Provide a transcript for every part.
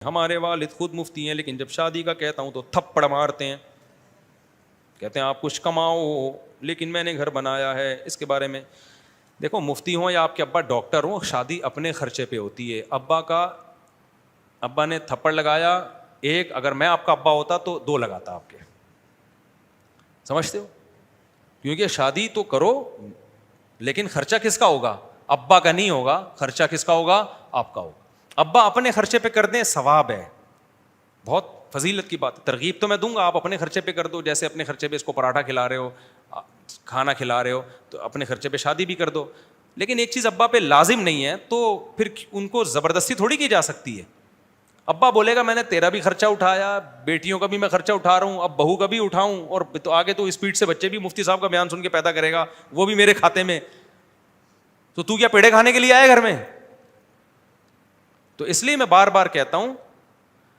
ہمارے والد خود مفتی ہیں لیکن جب شادی کا کہتا ہوں تو تھپڑ مارتے ہیں، کہتے ہیں آپ کچھ کماؤ، لیکن میں نے گھر بنایا ہے۔ اس کے بارے میں دیکھو، مفتی ہوں یا آپ کے ابا ڈاکٹر ہوں، شادی اپنے خرچے پہ ہوتی ہے۔ ابا نے تھپڑ لگایا ایک، اگر میں آپ کا ابا ہوتا تو 2 لگاتا آپ کے، سمجھتے ہو؟ کیونکہ شادی تو کرو لیکن خرچہ کس کا ہوگا؟ ابا کا نہیں ہوگا، خرچہ کس کا ہوگا؟ آپ کا ہوگا۔ ابا اپنے خرچے پہ کر دیں، ثواب ہے، بہت فضیلت کی بات ہے۔ ترغیب تو میں دوں گا، آپ اپنے خرچے پہ کر دو، جیسے اپنے خرچے پہ اس کو پراٹھا کھلا رہے ہو، کھانا کھلا رہے ہو، تو اپنے خرچے پہ شادی بھی کر دو۔ لیکن ایک چیز ابا پہ لازم نہیں ہے تو پھر ان کو زبردستی تھوڑی کی جا سکتی ہے۔ ابا بولے گا میں نے تیرا بھی خرچہ اٹھایا، بیٹیوں کا بھی میں خرچہ اٹھا رہا ہوں، اب بہو کا بھی اٹھاؤں، اور تو آگے تو اسپیڈ سے بچے بھی مفتی صاحب کا بیان سن کے پیدا کرے گا، وہ بھی میرے کھاتے میں، تو کیا پیڑے کھانے کے لیے آئے گھر میں؟ تو اس لیے میں بار بار کہتا ہوں،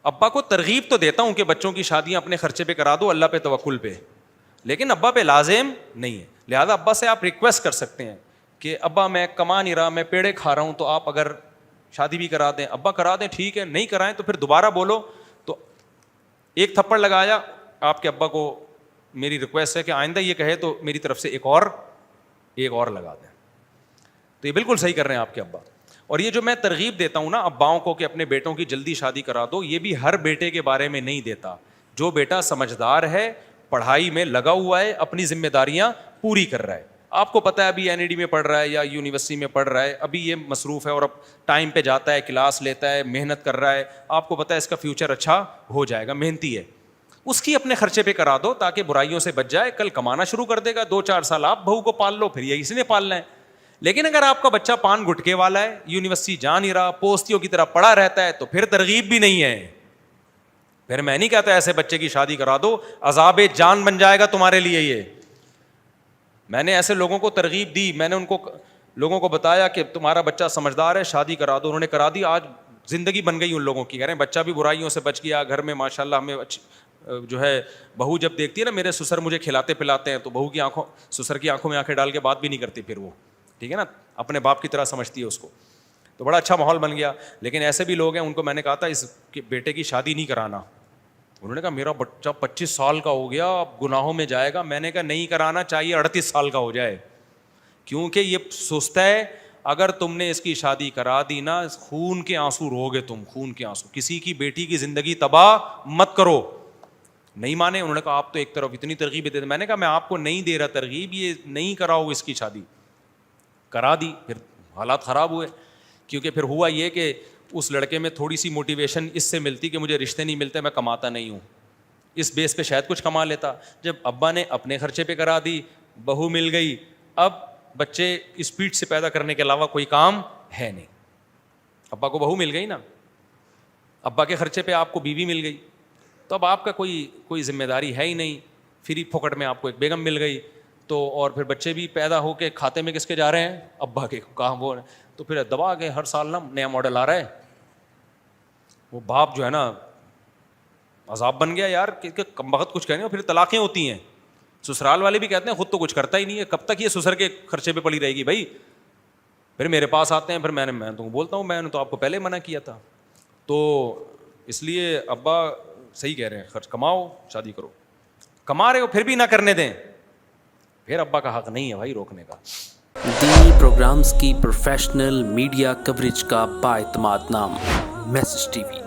ابا کو ترغیب تو دیتا ہوں کہ بچوں کی شادیاں اپنے خرچے پہ کرا دو، اللہ پہ توکل پہ، لیکن ابا پہ لازم نہیں ہے۔ لہذا ابا سے آپ ریکویسٹ کر سکتے ہیں کہ ابا میں کما نہیں رہا، میں پیڑے کھا رہا ہوں، تو آپ اگر شادی بھی کرا دیں۔ ابا کرا دیں ٹھیک ہے، نہیں کرائیں تو پھر دوبارہ بولو۔ تو ایک تھپڑ لگایا، آپ کے ابا کو میری ریکویسٹ ہے کہ آئندہ یہ کہے تو میری طرف سے ایک اور لگا دیں۔ تو یہ بالکل صحیح کر رہے ہیں آپ کے ابا۔ اور یہ جو میں ترغیب دیتا ہوں نا اباؤں کو کہ اپنے بیٹوں کی جلدی شادی کرا دو، یہ بھی ہر بیٹے کے بارے میں نہیں دیتا۔ جو بیٹا سمجھدار ہے، پڑھائی میں لگا ہوا ہے، اپنی ذمہ داریاں پوری کر رہا ہے، آپ کو پتہ ہے ابھی این ای ڈی میں پڑھ رہا ہے یا یونیورسٹی میں پڑھ رہا ہے، ابھی یہ مصروف ہے اور اب ٹائم پہ جاتا ہے، کلاس لیتا ہے، محنت کر رہا ہے، آپ کو پتہ ہے اس کا فیوچر اچھا ہو جائے گا، محنتی ہے، اس کی اپنے خرچے پہ کرا دو تاکہ برائیوں سے بچ جائے۔ کل کمانا شروع کر دے گا، 2-4 سال آپ بہو کو پال لو، پھر یہ اسی نے پالنا ہے۔ لیکن اگر آپ کا بچہ پان گٹکے والا ہے، یونیورسٹی جا نہیں رہا، پوستیوں کی طرح پڑا رہتا ہے، تو پھر ترغیب بھی نہیں ہے۔ پھر میں نہیں کہتا ایسے بچے کی شادی کرا دو، عذاب جان بن جائے گا تمہارے لیے۔ یہ میں نے ایسے لوگوں کو ترغیب دی، میں نے ان کو لوگوں کو بتایا کہ تمہارا بچہ سمجھدار ہے، شادی کرا دو، انہوں نے کرا دی، آج زندگی بن گئی ان لوگوں کی۔ کہہ رہے ہیں بچہ بھی برائیوں سے بچ گیا، گھر میں ماشاءاللہ ہمیں جو ہے بہو جب دیکھتی ہے نا میرے سسر مجھے کھلاتے پلاتے ہیں، تو بہو کی آنکھوں، سسر کی آنکھوں میں آنکھیں ڈال کے بات بھی نہیں کرتی پھر وہ، ٹھیک ہے نا، اپنے باپ کی طرح سمجھتی ہے اس کو، تو بڑا اچھا ماحول بن گیا۔ لیکن ایسے بھی لوگ ہیں، ان کو میں نے کہا تھا اس بیٹے کی شادی نہیں کرانا، انہوں نے کہا میرا بچہ 25 سال کا ہو گیا، اب گناہوں میں جائے گا۔ میں نے کہا نہیں کرانا چاہیے 38 سال کا ہو جائے، کیونکہ یہ سست ہے۔ اگر تم نے اس کی شادی کرا دی نا، خون کے آنسو رو گے تم، خون کے آنسو۔ کسی کی بیٹی کی زندگی تباہ مت کرو۔ نہیں مانے، انہوں نے کہا آپ تو ایک طرف اتنی ترغیب دیتے۔ میں نے کہا میں آپ کو نہیں دے رہا ترغیب، یہ نہیں کراؤ اس کی شادی، کرا دی، پھر حالات خراب ہوئے۔ کیونکہ پھر ہوا یہ کہ اس لڑکے میں تھوڑی سی موٹیویشن اس سے ملتی کہ مجھے رشتے نہیں ملتے، میں کماتا نہیں ہوں، اس بیس پہ شاید کچھ کما لیتا۔ جب ابا نے اپنے خرچے پہ کرا دی، بہو مل گئی، اب بچے اسپیڈ سے پیدا کرنے کے علاوہ کوئی کام ہے نہیں۔ ابا کو بہو مل گئی نا، ابا کے خرچے پہ آپ کو بیوی مل گئی، تو اب آپ کا کوئی ذمہ داری ہے ہی نہیں، فری پھوکٹ میں آپ کو ایک بیگم مل گئی، تو اور پھر بچے بھی پیدا ہو کے کھاتے میں کس کے جا رہے ہیں؟ ابا کے، کام وہ، تو پھر دبا کے ہر سال نا نیا ماڈل آ رہا ہے۔ وہ باپ جو ہے نا عذاب بن گیا یار، کہ کم بخت کچھ کہنے، پھر طلاقیں ہوتی ہیں۔ سسرال والے بھی کہتے ہیں خود تو کچھ کرتا ہی نہیں ہے، کب تک یہ سسر کے خرچے پہ پڑی رہے گی بھائی؟ پھر میرے پاس آتے ہیں، پھر میں تو بولتا ہوں میں نے تو آپ کو پہلے منع کیا تھا۔ تو اس لیے ابا صحیح کہہ رہے ہیں، خرچ کماؤ، شادی کرو، کما رہے ہو پھر بھی نہ کرنے دیں، پھر ابا کا حق نہیں ہے بھائی روکنے کا۔ دینی پروگرامز کی پروفیشنل میڈیا کوریج کا بااعتماد نام، میسج ٹی وی۔